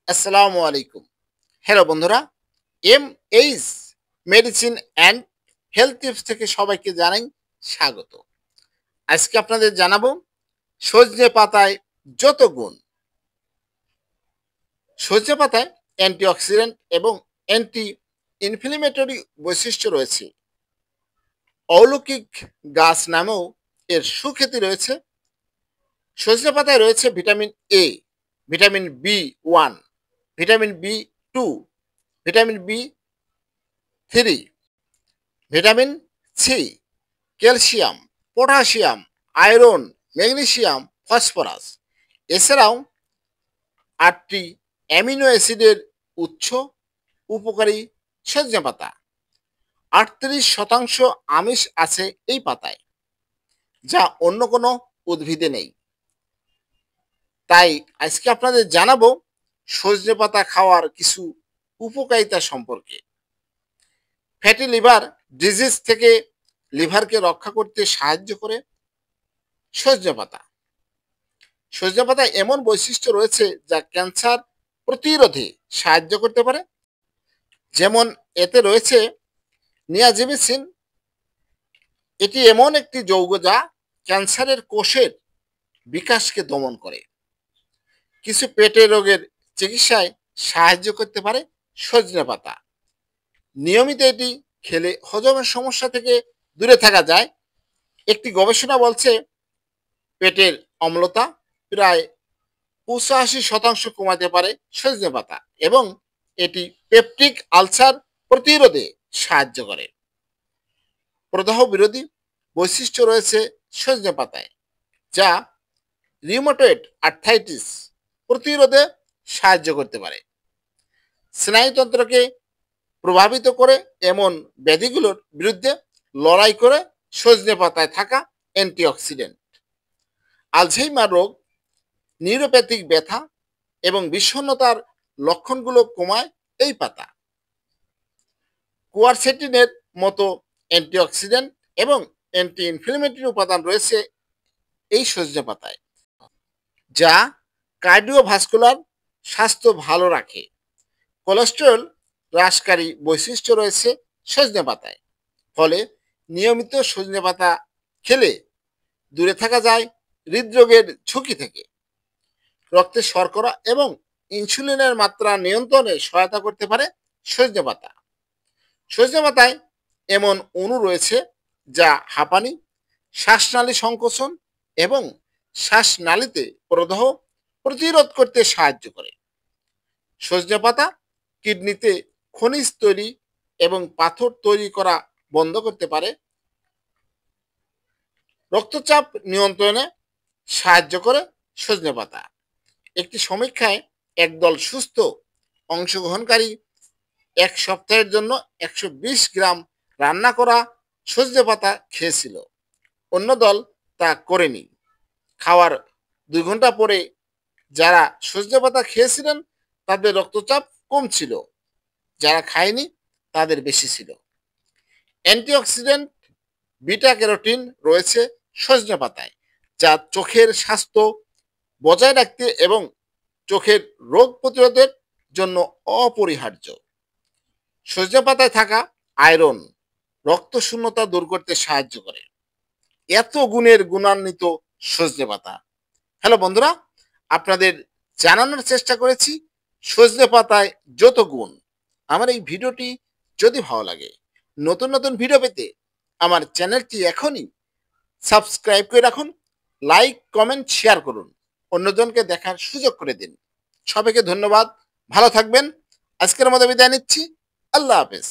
আসসালামু আলাইকুম। হ্যালো বন্ধুরা, H medicine and health tips থেকে সবাইকে জানাই স্বাগত। আজকে আপনাদের জানাবো সজনে পাতায় যত গুণ। সজনে পাতায় অ্যান্টিঅক্সিডেন্ট এবং অ্যান্টি ইনফ্লেমেটরি বৈশিষ্ট্য রয়েছে। অলৌকিক গাছ নামেও এর সুখ্যাতি রয়েছে। সজনে পাতায় রয়েছে vitamin A, vitamin B 1, vitamin B 2, vitamin B 3, vitamin C, calcium, potassium, iron, magnesium, phosphorus. এছাড়াও 8টি অ্যামিনো অ্যাসিডের উৎস উপকারী সজনে পাতা। 38% আমিষ আছে এই পাতায়, যা অন্য কোনো উদ্ভিদে নেই। তাই আজকে আপনাদের জানাবো সজনে পাতা খাওয়ার কিছু উপকারিতা সম্পর্কে। ফ্যাটি লিভার ডিজিজ থেকে লিভারকে রক্ষা করতে সাহায্য করে সজনে পাতা। সজনে পাতায় এমন বৈশিষ্ট্য রয়েছে যা ক্যান্সার প্রতিরোধে সাহায্য করতে পারে। যেমন এতে রয়েছে নিয়াজিমিসিন। এটি এমন একটি যৌগ যা ক্যান্সারের কোষের বিকাশকে দমন করে। কিছু পেটের রোগের চিকিৎসায় সাহায্য করতে পারে সজনে পাতা। নিয়মিত এটি খেলে হজমের সমস্যা থেকে দূরে থাকা যায়। একটি গবেষণা বলছে পেটের অম্লতা প্রায় 85% কমাতে পারে সজনে পাতা এবং এটি পেপটিক আলসার প্রতিরোধে সাহায্য করে। প্রদাহ বিরোধী বৈশিষ্ট্য রয়েছে সজনে পাতায়, যা রিউমাটয়েড আর্থ্রাইটিস প্রতিরোধে সাহায্য করতে পারে। স্নায়ুতন্ত্রকে প্রভাবিত করে এমন ব্যাধিগুলোর বিরুদ্ধে লড়াই করে সজনে পাতায় থাকা অ্যান্টিঅক্সিডেন্ট। আলঝেইমার রোগ, নিউরোপ্যাথিক ব্যথা এবং বিষণ্ণতার লক্ষণগুলো কমায় এই পাতা। কুয়ারসেটিনের মতো অ্যান্টিঅক্সিডেন্ট এবং অ্যান্টি ইনফ্লেমেটরি উপাদান রয়েছে এই সজনে পাতায়, যা কার্ডিওভাস্কুলার স্বাস্থ্য ভালো রাখে। কোলেস্টেরল হ্রাসকারী বৈশিষ্ট্য রয়েছে সজনে পাতায়, ফলে নিয়মিত সজনে পাতা খেলে দূরে থাকা যায় হৃদরোগের ঝুঁকি থেকে। রক্তে শর্করা এবং ইনসুলিনের মাত্রা নিয়ন্ত্রণে সহায়তা করতে পারে সজনে পাতা। সজনে পাতায় এমন অণু রয়েছে যা হাঁপানি, শ্বাসনালী সংকোচন এবং শ্বাসনালীতে প্রদাহ প্রতিরোধ করতে সাহায্য করে। সজনে পাতা কিডনিতে খনিজ তৈরি এবং পাথর তৈরি করা বন্ধ করতে পারে। রক্তচাপ নিয়ন্ত্রণে সাহায্য করে সজনে পাতা। একটি সমীক্ষায় একদল সুস্থ অংশগ্রহণকারী 1 সপ্তাহের জন্য 120 গ্রাম রান্না করা সজনে পাতা খেয়েছিল। অন্য দল তা করেনি। খাওয়ার 2 ঘন্টা পরে যারা সজনে পাতা খেয়েছিলেন তাদের রক্তচাপ কম ছিল, যারা খায়নি তাদের বেশি ছিল। অ্যান্টিঅক্সিডেন্ট বিটা ক্যারোটিন রয়েছে সজনে পাতায়, যা চোখের স্বাস্থ্য বজায় রাখতে এবং চোখের রোগ প্রতিরোধের জন্য অপরিহার্য। সজনে পাতায় থাকা আয়রন রক্ত শূন্যতা দূর করতে সাহায্য করে। এত গুণের গুণান্বিত সজনে পাতা। হ্যালো বন্ধুরা, আপনাদের জানানোর চেষ্টা করেছি সজনে পাতায় যত গুণ। আমার এই ভিডিওটি যদি ভালো লাগে, নতুন নতুন ভিডিও পেতে আমার চ্যানেলটি এখনই সাবস্ক্রাইব করে রাখুন, লাইক, কমেন্ট, শেয়ার করুন, অন্যজনকে দেখার সুযোগ করে দিন। সবাইকে ধন্যবাদ, ভালো থাকবেন। আজকের মতো বিদায় নিচ্ছি। আল্লাহ হাফেজ।